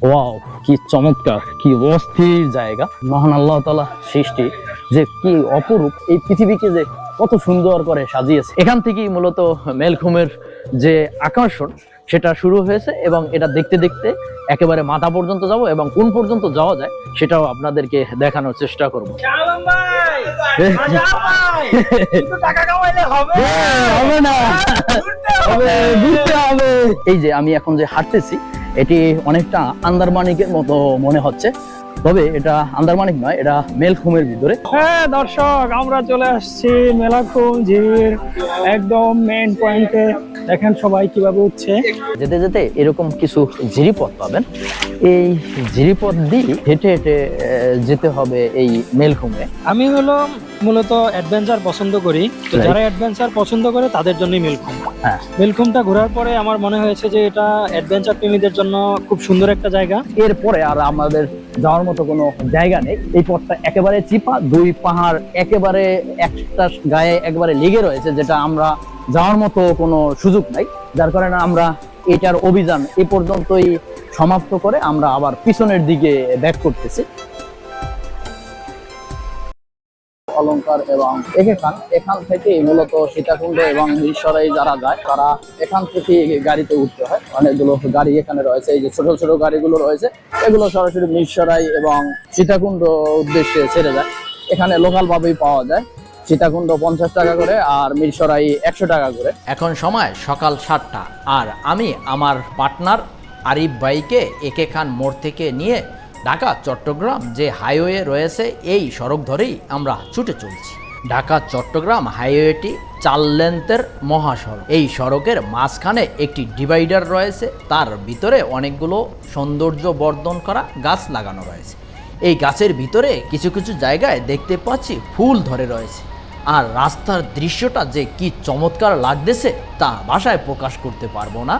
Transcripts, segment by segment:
Wow, কি চমৎকার, কি অস্থির জায়গা। মহান আল্লাহ তাআলা সৃষ্টি যে কি অপরূপ, এই পৃথিবীকে যে কত সুন্দর করে সাজিয়েছে। এখান থেকেই মূলত মেলঘুমের যে আকর্ষণ সেটা শুরু হয়েছে, এবং এটা দেখতে দেখতে একেবারে মাথা পর্যন্ত যাব, এবং কোন পর্যন্ত যাওয়া যায় সেটাও আপনাদেরকে দেখানোর চেষ্টা করব। হবে না, ঘুরতে হবে। এই যে আমি এখন যে হাঁটতেছি, এটি অনেকটা আন্দারমানিকের মতো মনে হচ্ছে, তবে এটা আন্দারমানিক নয়, এটা মেলঘুমের ভিতরে। হ্যাঁ দর্শক, আমরা চলে আসছি মেলাঘুম ঝির একদম মেইন পয়েন্টে। দেখেন সবাই কিভাবে উঠছে। যেতে যেতে এরকম কিছু ঝিরিপথ পাবেন, এই ঝিরিপথ দিয়ে হেঁটে হেঁটে যেতে হবে এই মেলঘুমে। আমি হলো মূলত অ্যাডভেঞ্চার পছন্দ করি, তো যারা অ্যাডভেঞ্চার পছন্দ করে তাদের জন্যই মেলঘুম। হ্যাঁ, মেলঘুমটা ঘোরার পরে আমার মনে হয়েছে যে এটা অ্যাডভেঞ্চার প্রেমীদের জন্য খুব সুন্দর একটা জায়গা। এরপরে আর আমাদের যাওয়ার মতো কোনো জায়গা নেই। এই পথটা একেবারে চিপা, দুই পাহাড় একেবারে একটা গায়ে একেবারে লেগে রয়েছে, যেটা আমরা যাওয়ার মতো কোনো সুযোগ নাই। যার কারণে আমরা এটার অভিযান এ পর্যন্তই সমাপ্ত করে আমরা আবার পিছনের দিকে ব্যাক করতেছি। অলংকার এবং এখান থেকে মূলত সীতাকুণ্ড এবং মিরসরাই যারা যায় তারা এখান থেকে গাড়িতে উঠতে হয়। অনেকগুলো গাড়ি এখানে রয়েছে, এই যে ছোট ছোট গাড়িগুলো রয়েছে, এগুলো সরাসরি মিরসরাই এবং সীতাকুণ্ড উদ্দেশ্যে ছেড়ে যায়। এখানে লোকাল ভাবেই পাওয়া যায়। সীতাকুণ্ড 50 টাকা করে আর মিরসরাই 100 টাকা করে। এখন সময় সকাল 7টা, আর আমি আমার পার্টনার আরিফ ভাইকে একে খান মোড় থেকে নিয়ে ঢাকা চট্টগ্রাম যে হাইওয়ে রয়েছে এই সড়ক ধরেই আমরা ছুটে চলছি। ঢাকা চট্টগ্রাম হাইওয়েটি 4 লেন্থের মহাসড়ক। এই সড়কের মাঝখানে একটি ডিভাইডার রয়েছে, তার ভিতরে অনেকগুলো সৌন্দর্য বর্ধন করা গাছ লাগানো রয়েছে। এই গাছের ভিতরে কিছু কিছু জায়গায় দেখতে পাচ্ছি ফুল ধরে রয়েছে, আর রাস্তার দৃশ্যটা যে কি চমৎকার লাগতেছে তা ভাষায় প্রকাশ করতে পারবো না।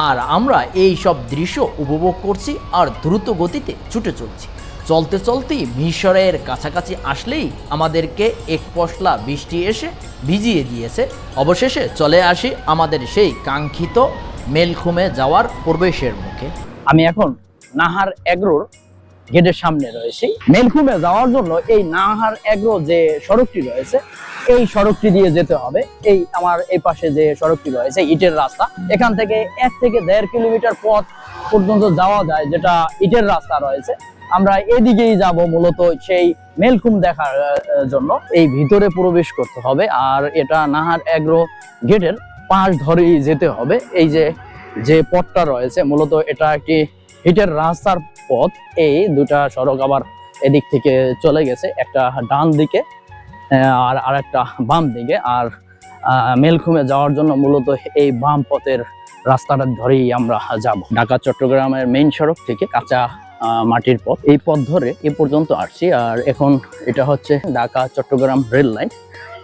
আর আমরা এই সব দৃশ্য উপভোগ করছি আর দ্রুত গতিতে ছুটে চলছি। চলতে চলতেই মিরসরাইয়ের কাছাকাছি আসলেই আমাদেরকে এক পশলা বৃষ্টি এসে ভিজিয়ে দিয়েছে। অবশেষে চলে আসি আমাদের সেই কাঙ্ক্ষিত মেলঘুমে যাওয়ার প্রবেশের মুখে। আমি এখন নাহার এগ্রোর গেটের সামনে রয়েছি। মেলঘুমে যাওয়ার জন্য এই নাহার এগ্রো যে সড়কটি রয়েছে, এই সড়কটি দিয়ে যেতে হবে। এই আমার এই পাশে যে সড়কটি রয়েছে ইটের রাস্তা, এখান থেকে 1 থেকে 1.5 কিলোমিটার পথ পর্যন্ত যাওয়া যায়, যেটা ইটের রাস্তা রয়েছে। আমরা এদিকেই যাব মূলত সেই মেলঘুম দেখার জন্য। এই ভিতরে প্রবেশ করতে হবে, আর এটা নাহার এগ্রো গেটের পাশ ধরেই যেতে হবে। এই যে পথটা রয়েছে মূলত এটা একটি ইটের রাস্তার পথ। এই দুটা সড়ক আবার এদিক থেকে চলে গেছে, একটা ডান দিকে আর আরেকটা বাম দিকে। আর মেলঘুমে যাওয়ার জন্য মূলত এই বাম পথের রাস্তাটা ধরেই আমরা যাব। ঢাকা চট্টগ্রামের মেইন সড়ক থেকে কাঁচা মাটির পথ, এই পথ ধরে এ পর্যন্ত আসছি। আর এখন এটা হচ্ছে ঢাকা চট্টগ্রাম রেল লাইন।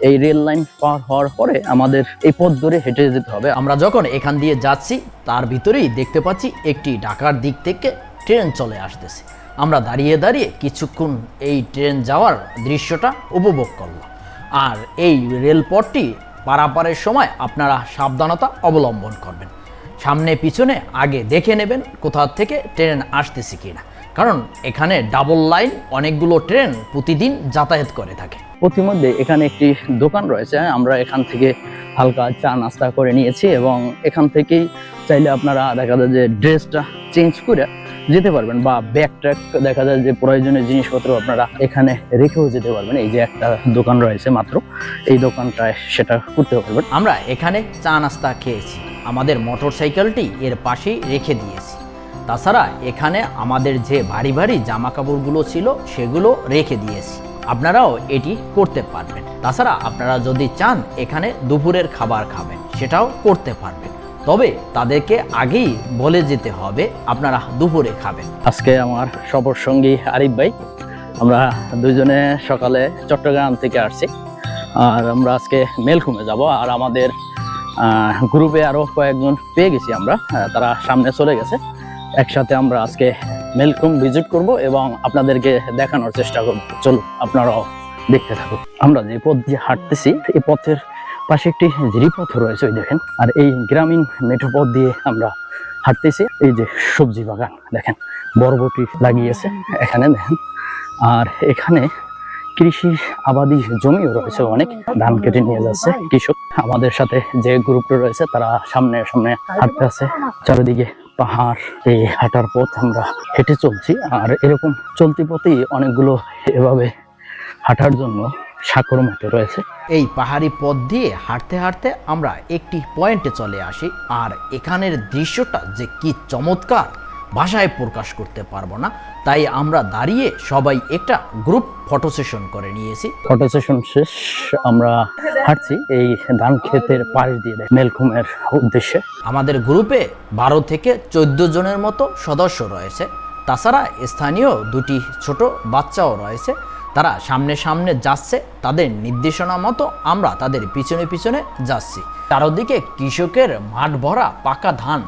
এই রেল লাইন পার হওয়ার পরে আমাদের এই পথ ধরে হেঁটে যেতে হবে। আমরা যখন এখান দিয়ে যাচ্ছি তার ভিতরেই দেখতে পাচ্ছি একটি ঢাকার দিক থেকে ট্রেন চলে আসতেছে। আমরা দাঁড়িয়ে দাঁড়িয়ে কিছুক্ষণ এই ট্রেন যাওয়ার দৃশ্যটা উপভোগ করলাম। আর এই রেলপথটি পারাপারের সময় আপনারা সাবধানতা অবলম্বন করবেন। সামনে পিছনে আগে দেখে নেবেন কোথা থেকে ট্রেন আসতেছে কিনা, কারণ এখানে ডাবল লাইন অনেকগুলো ট্রেন প্রতিদিন যাতায়াত করে থাকে। প্রতিমধ্যে এখানে একটি দোকান রয়েছে, আমরা এখান থেকে হালকা চা নাস্তা করে নিয়েছি, এবং এখান থেকেই চাইলে আপনারা দেখা যায় যে ড্রেসটা চেঞ্জ করে যেতে পারবেন, বা ব্যাগ ট্র্যাক দেখা যায় যে প্রয়োজনীয় জিনিসপত্র আপনারা এখানে রেখেও যেতে পারবেন। এই যে একটা দোকান রয়েছে মাত্র, এই দোকানটায় সেটা করতে পারবেন। আমরা এখানে চা নাস্তা খেয়েছি, আমাদের মোটরসাইকেলটি এর পাশেই রেখে দিয়েছি। তাছাড়া এখানে আমাদের যে ভারী ভারী জামা কাপড়গুলো ছিল সেগুলো রেখে দিয়েছি, আপনারাও এটি করতে পারবেন। তাছাড়া আপনারা যদি চান এখানে দুপুরের খাবার খাবেন সেটাও করতে পারবেন, তবে তাদেরকে আগেই বলে যেতে হবে আপনারা দুপুরে খাবেন। আজকে আমার সফর সঙ্গী আরিফ ভাই, আমরা দুজনে সকালে চট্টগ্রাম থেকে আসছি, আর আমরা আজকে মেলঘুমে যাব। আর আমাদের গ্রুপে আরো কয়েকজন পেয়ে গেছি আমরা, তারা সামনে চলে গেছে। একসাথে আমরা আজকে মেলঘুম ভিজিট করব এবং আপনাদেরকে দেখানোর চেষ্টা করব। চলুন আপনারাও দেখতে থাকুন। আমরা যে পথ দিয়ে হাঁটতেছি এই পথের পাশে একটি ঝিরিপথ রয়েছে, ওই দেখেন। আর এই গ্রামীণ মেঠো পথ দিয়ে আমরা হাঁটতেছি। এই যে সবজি বাগান দেখেন, বরবটি লাগিয়েছে এখানে দেখেন। আর এখানে কৃষি আবাদি জমিও রয়েছে, অনেক ধান কেটে নিয়ে যাচ্ছে কৃষক। আমাদের সাথে যে গ্রুপটা রয়েছে তারা সামনে সামনে হাঁটতে আছে, চারিদিকে পাহাড়। এই হাঁটার পথ আমরা হেঁটে চলছি, আর এরকম চলতি পথেই অনেকগুলো এভাবে হাঁটার জন্য সাঁকোর মতো রয়েছে। এই পাহাড়ি পথ দিয়ে হাঁটতে হাঁটতে আমরা একটি পয়েন্টে চলে আসি, আর এখানের দৃশ্যটা যে কি চমৎকার ভাষায় প্রকাশ করতে পারবো না। তাই আমরা দাঁড়িয়ে সবাই একটা গ্রুপ ফটো সেশন করে নিয়েছি। ফটো সেশন শেষ, আমরা হাঁটছি এই ধান ক্ষেতের পাশ দিয়ে মেলখুমের উদ্দেশ্যে। আমাদের গ্রুপে 12 থেকে 14 জনের মতো সদস্য রয়েছে। তাছাড়া স্থানীয় দুটি ছোট বাচ্চাও রয়েছে, তারা সামনে সামনে যাচ্ছে। তাদের নির্দেশনা মতো আমরা তাদের পিছনে পিছনে যাচ্ছি। চারদিকে কৃষকের মাঠ ভরা পাকা ধান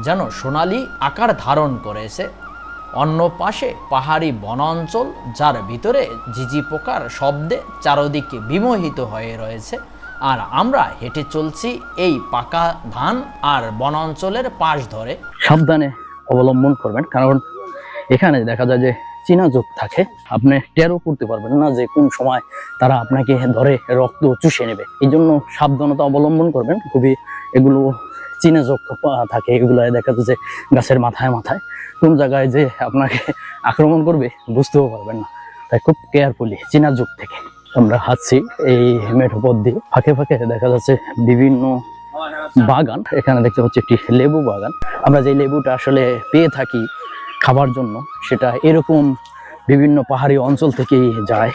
যেন সোনালি আকার ধারণ করেছে। অন্য পাশে পাহাড়ি বনাঞ্চল, যার ভিতরে ঝিঝি পোকার শব্দে চারদিকে বিমোহিত হয়ে রয়েছে। আর আমরা হেঁটে চলছি এই পাকা ধান আর বনাঞ্চলের পাশ ধরে। সাবধানে অবলম্বন করবেন, কারণ এখানে দেখা যায় যে চীনা যোগ থাকে, আপনি টেরও করতে পারবেন না যে কোন সময় তারা আপনাকে ধরে রক্ত চুষে নেবে। এই জন্য সাবধানতা অবলম্বন করবেন খুবই। এগুলো চীনা যোগ থাকে, এগুলো দেখা যায় যে গাছের মাথায় মাথায় কোন জায়গায় যে আপনাকে আক্রমণ করবে বুঝতেও পারবেন না। তাই খুব কেয়ারফুলি চীনা যোগ থেকে আমরা হাঁটছি এই মেঠো পথ দিয়ে। ফাঁকে ফাঁকে দেখা যাচ্ছে বিভিন্ন বাগান। এখানে দেখতে পাচ্ছি একটি লেবু বাগান। আমরা যে লেবুটা আসলে পেয়ে থাকি খাবার জন্য, সেটা এরকম বিভিন্ন পাহাড়ি অঞ্চল থেকেই যায়।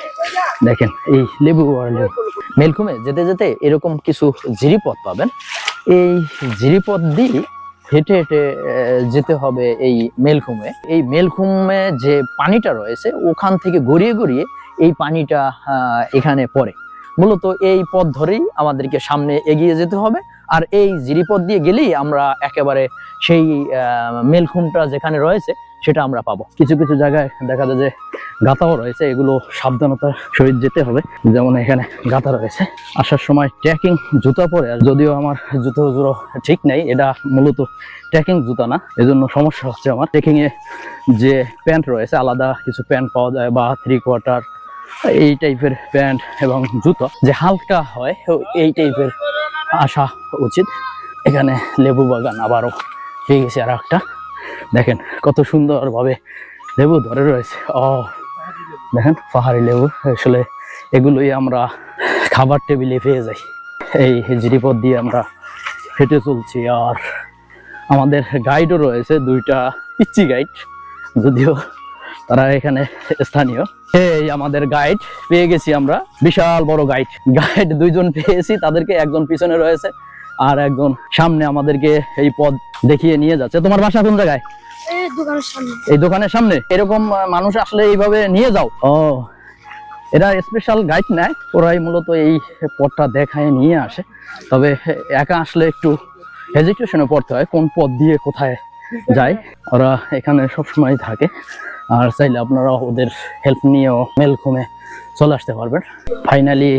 দেখেন এই লেবু আর লেবু। মেলখুমে যেতে যেতে এরকম কিছু জিরিপথ পাবেন। এই জিরিপথ দিয়ে হেঁটে হেঁটে যেতে হবে এই মেলখুমে। এই মেলখুমে যে পানিটা রয়েছে ওখান থেকে গড়িয়ে গড়িয়ে এই পানিটা এখানে পড়ে। মূলত এই পথ ধরেই আমাদেরকে সামনে এগিয়ে যেতে হবে। আর এই জিরিপথ দিয়ে গেলেই আমরা একেবারে সেই মেলখুমটা যেখানে রয়েছে সেটা আমরা পাবো। কিছু কিছু জায়গায় দেখা যায় যে গাতাও রয়েছে, এগুলো সাবধানতার সহিত যেতে হবে। যেমন এখানে গাতা রয়েছে। আসার সময় ট্রেকিং জুতা পরে, আর যদিও আমার জুতো ঠিক নেই, এটা মূলত ট্রেকিং জুতা না, এজন্য সমস্যা হচ্ছে আমার। ট্রেকিং এ যে প্যান্ট রয়েছে আলাদা কিছু প্যান্ট পাওয়া যায়, বা 3/4 এই টাইপের প্যান্ট এবং জুতো যে হালকা হয় এই টাইপের আসা উচিত। এখানে লেবু বাগান আবারও পেয়ে গেছি আর একটা। দেখেন কত সুন্দরভাবে লেবু ধরে রয়েছে। দেখেন পাহাড়ি লেবু। আসলে এগুলোই আমরা খাবার টেবিলে পেয়ে যাই। এই জিরিপথ দিয়ে আমরা হেঁটে চলছি। আর আমাদের গাইডও রয়েছে, 2টা পিচ্চি গাইড, যদিও তারা এখানে স্থানীয়। এই আমাদের গাইড পেয়ে গেছি আমরা, বিশাল বড় গাইড। গাইড 2 জন পেয়েছি, তাদেরকে একজন পিছনে রয়েছে আর একজন সামনে আমাদেরকে এই পথ দেখিয়ে নিয়ে যাচ্ছে। তোমার বাসা কোন জায়গায়? এই দোকানের সামনে। এরকম মানুষ আসলে এইভাবে নিয়ে যাও? এরা স্পেশাল গাইড নেয়, ওরাই মূলত এই পথটা দেখায় নিয়ে আসে। তবে একা আসলে একটু হেজিটেশনে পড়তে হয় কোন পথ দিয়ে কোথায় যায়। ওরা এখানে সবসময় থাকে, আর চাইলে আপনারা ওদের হেল্প নিয়েও মেলখুমে চলে আসতে পারবেন। ফাইনালি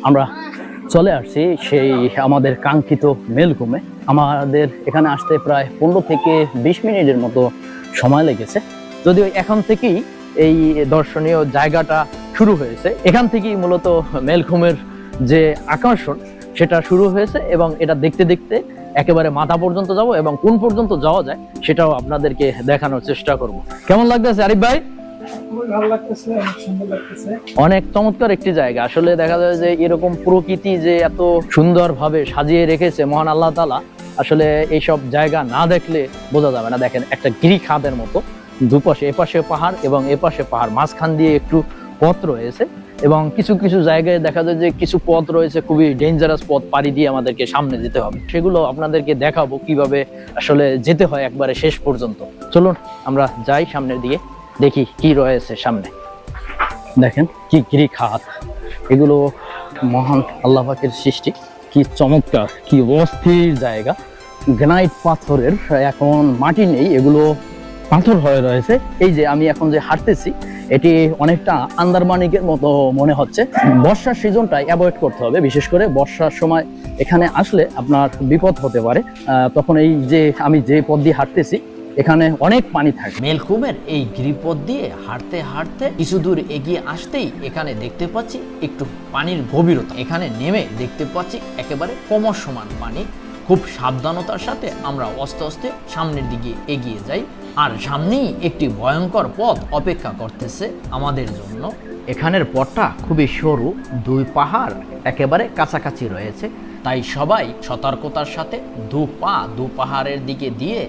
আমরা চলে আসছি সেই আমাদের কাঙ্ক্ষিত মেলখুমে। আমাদের এখানে আসতে প্রায় 15 থেকে 20 মিনিটের মতো সময় লেগেছে। যদিও এখন থেকেই এই দর্শনীয় জায়গাটা শুরু হয়েছে, এখান থেকেই মূলত মেলখুমের যে আকর্ষণ সেটা শুরু হয়েছে, এবং এটা দেখতে দেখতে একেবারে মাথা পর্যন্ত যাব, এবং কোন পর্যন্ত যাওয়া যায় সেটাও আপনাদেরকে দেখানোর চেষ্টা করব। কেমন লাগতেছে আরিফ ভাই? ভালো লাগতেছে, অনেক সুন্দর লাগতেছে। অনেক চমৎকার একটি জায়গা। আসলে দেখা যায় যে এরকম প্রকৃতি যে এত সুন্দরভাবে সাজিয়ে রেখেছে মহান আল্লাহ তাআলা, আসলে এইসব জায়গা না দেখলে বোঝা যাবে না। দেখেন একটা গিরি খাদের মতো, দুপাশে, এপাশে পাহাড় এবং এপাশে পাহাড়, মাঝখান দিয়ে একটু পথ রয়েছে, এবং কিছু কিছু জায়গায় দেখা যায় যে কিছু পথ রয়েছে খুবই ডেঞ্জারাস পথ, পাড়ি দিয়ে আমাদেরকে সামনে যেতে হবে। সেগুলো আপনাদেরকে দেখাবো কিভাবে আসলে যেতে হয় একবারে শেষ পর্যন্ত। চলুন আমরা যাই সামনের দিকে, দেখি কি রয়েছে সামনে। দেখেন কি গিরি খাত, এগুলো মহান আল্লাহ পাকের সৃষ্টি। কি চমৎকার, কি অস্থির জায়গা। গ্রানাইট পাথরের, এখন মাটি নেই, এগুলো পাথর হয়ে রয়েছে। এই যে আমি এখন যে হাঁটতেছি এটি অনেকটা আন্দারমানিকের মতো মনে হচ্ছে। বর্ষার সিজনটা অ্যাভয়েড করতে হবে, বিশেষ করে বর্ষার সময় এখানে আসলে আপনার বিপদ হতে পারে। তখন এই যে আমি যে পথ দিয়ে হাঁটতেছি এখানে অনেক পানি থাকে। মেলকুমের এই গিরিপথ দিয়ে হাঁটতে হাঁটতে কিছু দূর এগিয়ে আসতেই এখানে দেখতে পাচ্ছি একটু পানির গভীরতা। এখানে নেমে দেখতে পাচ্ছি একেবারে কোমর সমান পানি। খুব সাবধানতার সাথে আমরা আস্তে আস্তে সামনের দিকে এগিয়ে যাই, আর সামনেই একটি ভয়ঙ্কর পথ অপেক্ষা করতেছে আমাদের জন্য। এখানের পথটা খুবই সরু, দুই পাহাড় একেবারে কাছাকাছি রয়েছে, তাই সবাই সতর্কতার সাথে দু পাহাড়ের দিকে দিয়ে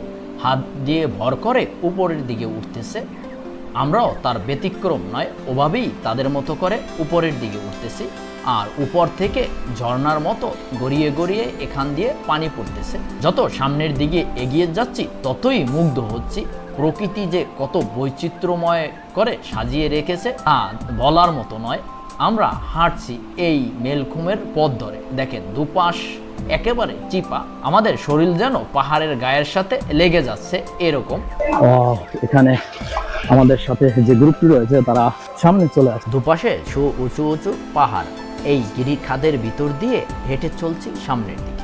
হাত দিয়ে ভর করে উপরের দিকে উঠতেছে। আমরাও তার ব্যতিক্রম নয়, ওভাবেই তাদের মতো করে উপরের দিকে উঠতেছি। আর উপর থেকে ঝর্ণার মতো গড়িয়ে গড়িয়ে এখান দিয়ে পানি পড়তেছে। যত সামনের দিকে এগিয়ে যাচ্ছি ততই মুগ্ধ হচ্ছি। প্রকৃতি যে কত বৈচিত্র্যময় করে সাজিয়ে রেখেছে তা বলার মতো নয়। আমরা হাঁটছি এই মেলকুমের পথ ধরে, দেখেন দুপাশ একেবারে চিপা, আমাদের শরীর যেন পাহাড়ের গায়ের সাথে লেগে যাচ্ছে এরকম। এখানে আমাদের সাথে যে গ্রুপটি রয়েছে তারা সামনে চলে আসে। দুপাশে উঁচু উঁচু পাহাড়, এই গিরিখাদের ভিতর দিয়ে হেঁটে চলছি সামনের দিকে।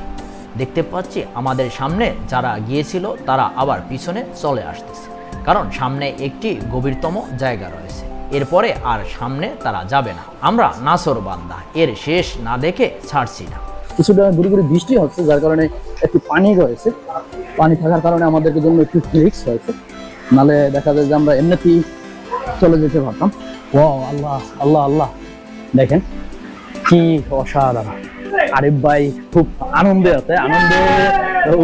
দেখতে পাচ্ছি আমাদের সামনে যারা গিয়েছিল তারা আবার পিছনে চলে আসতেছে, কারণ সামনে একটি গভীরতম জায়গা রয়েছে। এরপরে আর সামনে তারা যাবে না। আমরা নাসরবান্দা, এর শেষ না দেখে ছাড়ছি না। কিছুটা গুড়ি গুড়ি বৃষ্টি হচ্ছে, যার কারণে একটু পানি রয়েছে। পানি থাকার কারণে আমাদের জন্য একটু রিস্ক হয়েছে, নালে দেখা যায় যে আমরা এমনিতেই চলে যেতে পারতাম। ও আল্লাহ আল্লাহ আল্লাহ, দেখেন কি অসাধারণ। আরিফ ভাই খুব আনন্দে আছে, আনন্দে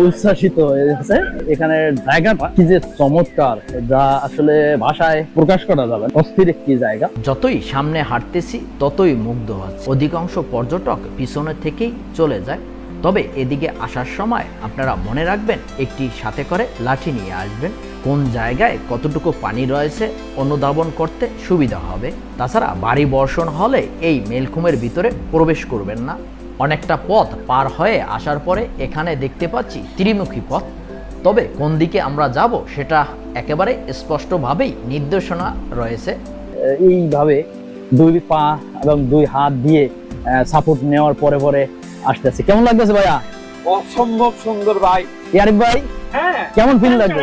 উচ্ছ্বাসিত হয়ে গেছে। এখানের জায়গাটা কি যে চমৎকার, যা আসলে ভাষায় প্রকাশ করা যাবে। অস্থির একটি জায়গা। যতই সামনে হাঁটতেছি ততই মুগ্ধ হচ্ছে। অধিকাংশ পর্যটক পিছনে থেকেই চলে যায়, তবে এদিকে আসার সময় আপনারা মনে রাখবেন একটি সাথে করে লাঠি নিয়ে আসবেন। কোন জায়গায় কতটুকু পানি রয়েছে অনুধাবন করতে সুবিধা হবে। তাছাড়া ভারী বর্ষণ হলে এই মেলকুমের ভিতরে প্রবেশ করবেন না। অনেকটা পথ পার হয়ে আসার পরে এখানে দেখতে পাচ্ছি ত্রিমুখী পথ, তবে কোন দিকে আমরা যাব সেটা একেবারে স্পষ্টভাবেই নির্দেশনা রয়েছে। এইভাবে দুই পা এবং দুই হাত দিয়ে সাপোর্ট নেওয়ার পরে পরে আসতেছে। কেমন লাগতেছে ভাইয়া? অসম্ভব সুন্দর ভাই। আরিফ ভাই, হ্যাঁ, কেমন ফিল লাগবে?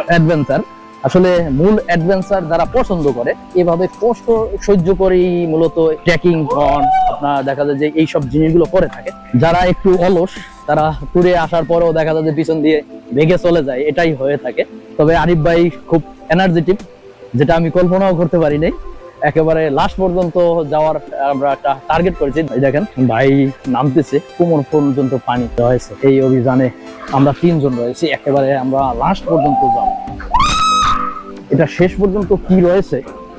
অ্যাডভেঞ্চার, আসলে মূল অ্যাডভেঞ্চার যারা পছন্দ করে, এভাবে কষ্ট সহ্য করেই মূলত ট্রেকিং কন আপনার দেখা যায় যে এইসব জিনিসগুলো করে থাকে। যারা একটু অলস তারা ট্যুরে আসার পরেও দেখা যায় যে পিছন দিয়ে ভেগে চলে যায়, এটাই হয়ে থাকে। তবে আরিফ ভাই খুব এনার্জেটিক, যেটা আমি কল্পনাও করতে পারি নাই। একেবারে লাস্ট পর্যন্ত যাওয়ার আমরা একটা টার্গেট করেছি। দেখেন ভাই নামতেছে, কোমর পর্যন্ত পানি রয়েছে। এই অভিযানে আমরা 3 জন রয়েছি, একেবারে আমরা লাস্ট পর্যন্ত যাব। এটা শেষ পর্যন্ত কি রয়েছে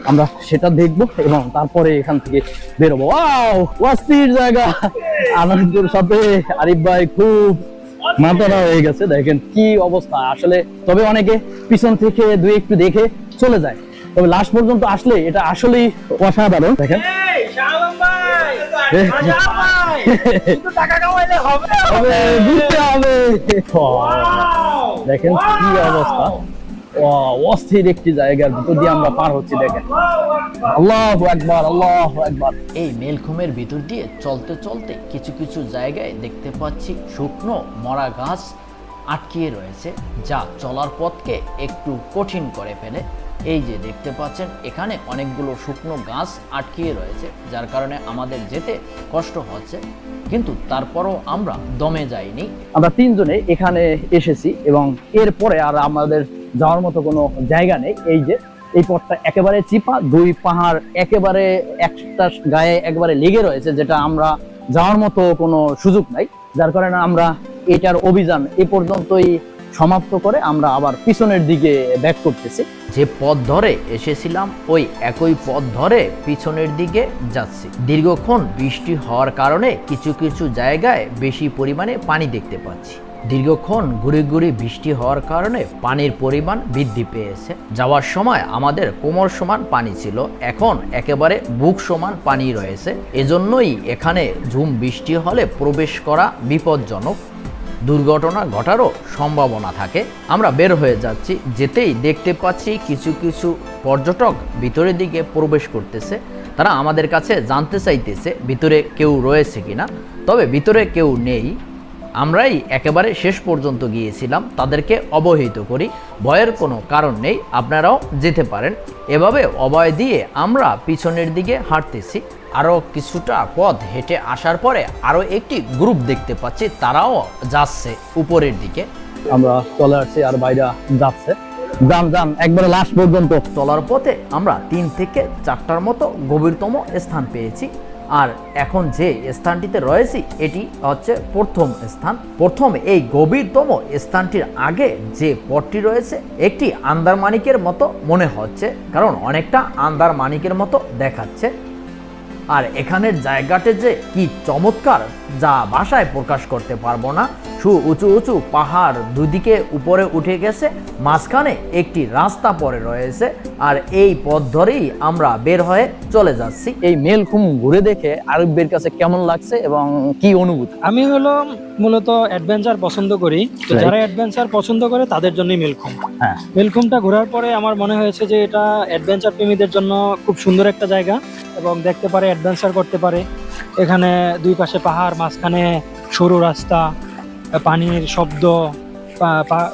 আমরা সেটা দেখবো এবং তারপরে এখান থেকে বেরোবো। ওয়াও, অস্থির জায়গা। আনন্দের সাথে আরিফ ভাই খুব মাতারা হয়ে গেছে। দেখেন কি অবস্থা আসলে। তবে অনেকে পিছন থেকে দুই একটু দেখে চলে যায়, তবে লাস্ট পর্যন্ত আসলে এটা আসলেই অসাধারণ। দেখেন ঘুরতে হবে। দেখেন কি অবস্থা, অস্থির একটি জায়গার ভিতর দিয়ে আমরা পার হচ্ছি। দেখেন, আল্লাহু আকবার, আল্লাহু আকবার। এই মেলকুমের ভিতর দিয়ে চলতে চলতে কিছু কিছু জায়গায় দেখতে পাচ্ছি শুকনো মরা গাছ আটকিয়ে রয়েছে, যা চলার পথকে একটু কঠিন করে ফেলে। এই যে দেখতে পাচ্ছেন এখানে অনেকগুলো শুকনো গাছ আটকিয়ে রয়েছে, যার কারণে আমাদের যেতে কষ্ট হচ্ছে, কিন্তু তারপরও আমরা দমে যাইনি। আমরা 3 জনে এখানে এসেছি এবং এরপরে আর আমাদের যাওয়ার মতো কোনো জায়গা নেই। এই যে এই পথটা একেবারে চিপা, দুই পাহাড় একেবারে একটা গায়ে একবারে লেগে রয়েছে, যেটা আমরা যাওয়ার মতো কোনো সুযোগ নাই। যার কারণে আমরা এটার অভিযান এ পর্যন্তই সমাপ্ত করে আমরা আবার পিছনের দিকে ব্যাক করতেছি। যে পথ ধরে এসেছিলাম ওই একই পথ ধরে পিছনের দিকে যাচ্ছি। দীর্ঘক্ষণ বৃষ্টি হওয়ার কারণে কিছু কিছু জায়গায় বেশি পরিমাণে পানি দেখতে পাচ্ছি। দীর্ঘক্ষণ ঘুরে ঘুরে বৃষ্টি হওয়ার কারণে পানির পরিমাণ বৃদ্ধি পেয়েছে। যাওয়ার সময় আমাদের কোমর সমান পানি ছিল, এখন একেবারে বুক সমান পানি রয়েছে। এজন্যই এখানে ঝুম বৃষ্টি হলে প্রবেশ করা বিপজ্জনক, দুর্ঘটনা ঘটারও সম্ভাবনা থাকে। আমরা বের হয়ে যাচ্ছি, যেতেই দেখতে পাচ্ছি কিছু কিছু পর্যটক ভিতরের দিকে প্রবেশ করতেছে। তারা আমাদের কাছে জানতে চাইতেছে ভিতরে কেউ রয়েছে কিনা, তবে ভিতরে কেউ নেই। আমরাই একেবারে শেষ পর্যন্ত গিয়েছিলাম, তাদেরকে অবহিত করি ভয়ের কোনো কারণ নেই, আপনারাও যেতে পারেন। এভাবে অভয় দিয়ে আমরা পিছনের দিকে হাঁটতেছি। আরও কিছুটা পথ হেঁটে আসার পরে আরও একটি গ্রুপ দেখতে পাচ্ছি, তারাও যাচ্ছে উপরের দিকে। আমরা চলে আসছি আর বাইরা যাচ্ছে, যান একবারে লাস্ট পর্যন্ত। চলার পথে আমরা 3 থেকে 4টার মতো গভীরতম স্থান পেয়েছি। আর এখন যে স্থানটিতে রয়েছি এটি হচ্ছে প্রথম স্থান। প্রথম এই গভীরতম স্থানটির আগে যে পথটি রয়েছে একটি আন্দারমানিকের মতো মনে হচ্ছে, কারণ অনেকটা আন্দারমানিকের মতো দেখাচ্ছে। আর এখানের জায়গাটি যে কি চমৎকার, যা ভাষায় প্রকাশ করতে পারবো না। উঁচু উঁচু পাহাড় দুদিকে উপরে উঠে গেছে, মাঝখানে একটি রাস্তা পড়ে রয়েছে, আর এই পথ ধরেই আমরা বের হয়ে চলে যাচ্ছি। এই মেলখুম ঘুরে দেখে আরিফের কাছে কেমন লাগছে এবং কি অনুভূতি? আমি হলো মূলত অ্যাডভেঞ্চার পছন্দ করি, তো যারা অ্যাডভেঞ্চার পছন্দ করে তাদের জন্যই মেলখুম। হ্যাঁ, মেলখুমটা ঘোরার পরে আমার মনে হয়েছে যে এটা অ্যাডভেঞ্চার প্রেমীদের জন্য খুব সুন্দর একটা জায়গা, এবং দেখতে পারে, অ্যাডভেঞ্চার করতে পারে। এখানে দুই পাশে পাহাড়, মাঝখানে সরু রাস্তা, পানির শব্দ,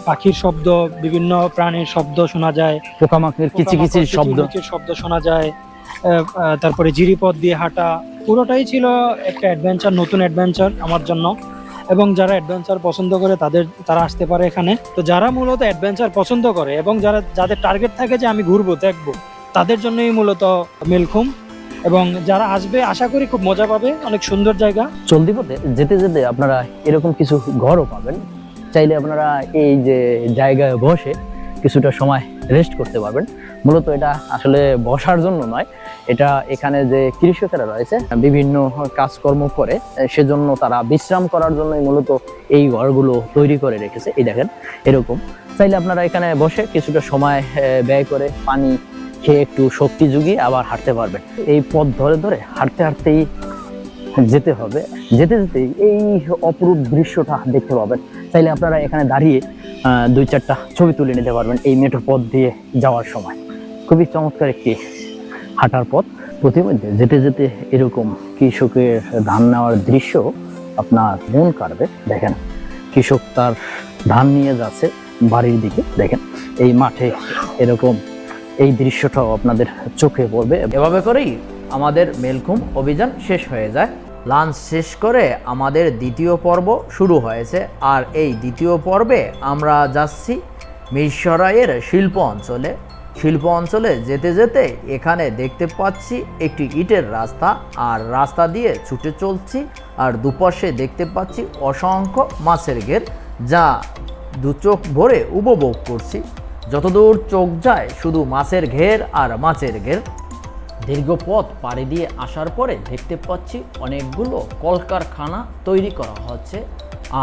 পাখির শব্দ, বিভিন্ন প্রাণীর শব্দ শোনা যায়, পোকামাকড়ের কিচিকিচির শব্দ শোনা যায়। তারপরে জিরিপথ দিয়ে হাঁটা, পুরোটাই ছিল একটা অ্যাডভেঞ্চার, নতুন অ্যাডভেঞ্চার আমার জন্য। এবং যারা অ্যাডভেঞ্চার পছন্দ করে তারা আসতে পারে এখানে। তো যারা মূলত অ্যাডভেঞ্চার পছন্দ করে এবং যাদের টার্গেট থাকে যে আমি ঘুরবো দেখবো, তাদের জন্যই মূলত মেলখুম। এবং যারা আসবে আশা করি খুব মজা পাবে, অনেক সুন্দর জায়গা। চলতি পথে যেতে যেতে আপনারা এরকম কিছু ঘরও পাবেন, চাইলে আপনারা এই যে জায়গায় বসে কিছুটা সময় রেস্ট করতে পারবেন। মূলত এটা আসলে বসার জন্য নয়, এটা এখানে যে কৃষকেরা রয়েছে বিভিন্ন কাজকর্ম করে, সেজন্য তারা বিশ্রাম করার জন্যই মূলত এই ঘরগুলো তৈরি করে রেখেছে। এই দেখেন, এরকম চাইলে আপনারা এখানে বসে কিছুটা সময় ব্যয় করে পানি খেয়ে একটু শক্তি জুগিয়ে আবার হাঁটতে পারবেন। এই পথ ধরে ধরে হাঁটতে হাঁটতেই যেতে হবে, যেতে যেতেই এই অপরূপ দৃশ্যটা দেখতে পাবেন। চাইলে আপনারা এখানে দাঁড়িয়ে 2-4টা ছবি তুলে নিতে পারবেন এই মেঠো পথ দিয়ে যাওয়ার সময়। খুবই চমৎকার একটি হাঁটার পথ। প্রতিমধ্যে যেতে যেতে এরকম কৃষকের ধান নেওয়ার দৃশ্য আপনার মন কাড়বে। দেখেন, কৃষক তার ধান নিয়ে যাচ্ছে বাড়ির দিকে। দেখেন, এই মাঠে এরকম এই দৃশ্যটাও আপনাদের চোখে পড়বে। এভাবে করেই আমাদের মেলখুম অভিযান শেষ হয়ে যায়। লাঞ্চ শেষ করে আমাদের দ্বিতীয় পর্ব শুরু হয়েছে। আর এই দ্বিতীয় পর্বে আমরা যাচ্ছি মিরসরাইয়ের শিল্প অঞ্চলে। শিল্প অঞ্চলে যেতে যেতে এখানে দেখতে পাচ্ছি একটি ইটের রাস্তা, আর রাস্তা দিয়ে ছুটে চলছি। আর দুপাশে দেখতে পাচ্ছি অসংখ্য মাছের ঘের, যা দু চোখ ভরে উপভোগ করছি। যতদূর চোখ যায় শুধু মাছের ঘের আর মাছের ঘের। দীর্ঘ পথ পাড়ি দিয়ে আসার পরে দেখতে পাচ্ছি অনেকগুলো কলকারখানা তৈরি করা হচ্ছে,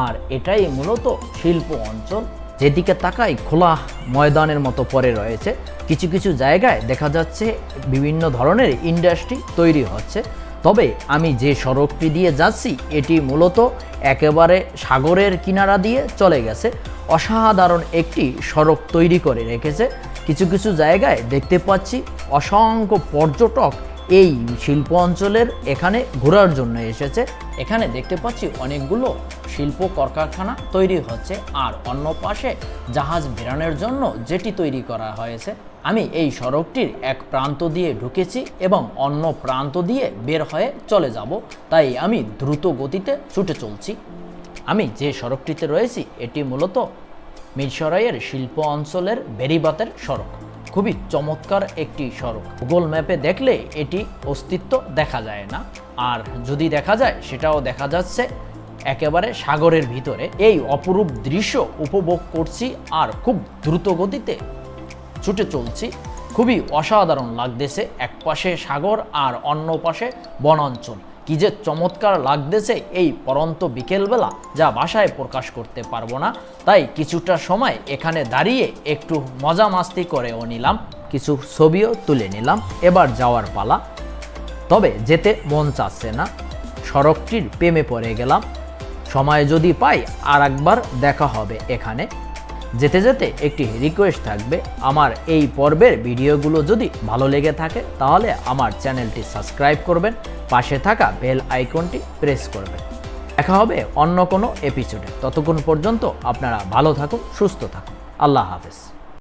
আর এটাই মূলত শিল্প অঞ্চল। যেদিকে তাকাই খোলা ময়দানের মতো পড়ে রয়েছে। কিছু কিছু জায়গায় দেখা যাচ্ছে বিভিন্ন ধরনের ইন্ডাস্ট্রি তৈরি হচ্ছে। তবে আমি যে সড়কটি দিয়ে যাচ্ছি এটি মূলত একেবারে সাগরের কিনারা দিয়ে চলে গেছে। অসাধারণ একটি সড়ক তৈরি করে রেখেছে। কিছু কিছু জায়গায় দেখতে পাচ্ছি অসংখ্য পর্যটক এই শিল্প অঞ্চলের এখানে ঘোরার জন্য এসেছে। এখানে দেখতে পাচ্ছি অনেকগুলো শিল্প কলকারখানা তৈরি হচ্ছে, আর অন্য পাশে জাহাজ বেরানোর জন্য যেটি তৈরি করা হয়েছে। আমি এই সড়কটির এক প্রান্ত দিয়ে ঢুকেছি এবং অন্য প্রান্ত দিয়ে বের হয়ে চলে যাব, তাই আমি দ্রুত গতিতে ছুটে চলছি। আমি যে সড়কটিতে রয়েছি এটি মূলত মিরসরাইয়ের শিল্প অঞ্চলের বেরিবাতের সড়ক। খুবই চমৎকার একটি সড়ক। গুগল ম্যাপে দেখলে এটি অস্তিত্ব দেখা যায় না, আর যদি দেখা যায় সেটাও দেখা যাচ্ছে একেবারে সাগরের ভিতরে। এই অপরূপ দৃশ্য উপভোগ করছি আর খুব দ্রুত গতিতে ছুটে চলছি। খুবই অসাধারণ লাগতেছে। এক পাশে সাগর আর অন্য পাশে বনাঞ্চল। কি যে চমৎকার লাগতেছে এই পরন্ত বিকেলবেলা, যা ভাষায় প্রকাশ করতে পারবো না। তাই কিছুটা সময় এখানে দাঁড়িয়ে একটু মজা মাস্তি করেও নিলাম, কিছু ছবিও তুলে নিলাম। এবার যাওয়ার পালা। তবে যেতে মন চাচ্ছে না, সড়কটির প্রেমে পড়ে গেলাম। সময় যদি পাই আর একবার দেখা হবে এখানে। যেতে যেতে একটি রিকোয়েস্ট থাকবে, আমার এই পর্বের ভিডিওগুলো যদি ভালো লেগে থাকে তাহলে আমার চ্যানেলটি সাবস্ক্রাইব করবেন, পাশে থাকা বেল আইকনটি প্রেস করবেন। দেখা হবে অন্য কোনো এপিসোডে। ততক্ষণ পর্যন্ত আপনারা ভালো থাকুন, সুস্থ থাকুন। আল্লাহ হাফেজ।